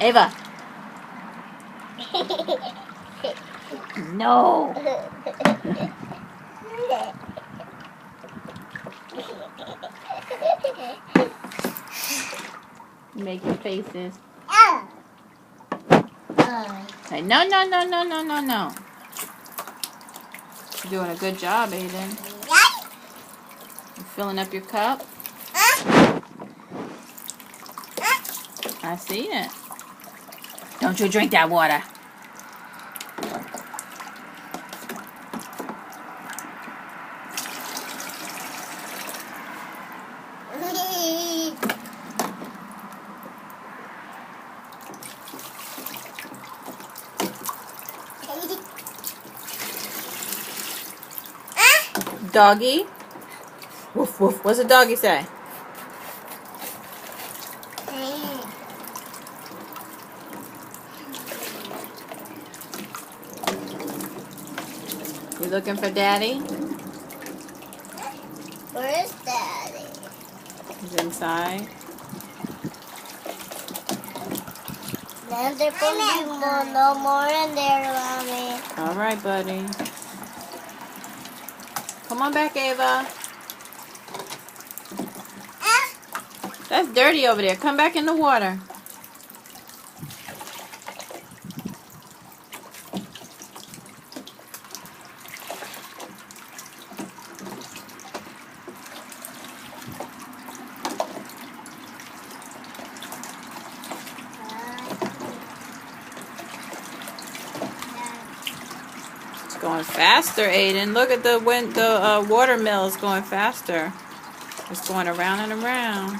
Ava. No. Make your faces. Say no, no, no, no, no, no, no. You're doing a good job, Aiden. You filling up your cup? I see it. Don't you drink that water. Doggy. Woof, woof. What's the doggy say? You looking for Daddy? Where is Daddy? He's inside. Then there can be no more in there, Mommy. All right, buddy. Come on back, Ava. That's dirty over there. Come back in the water. It's going faster, Aiden. Look at the watermill is going faster. It's going around and around.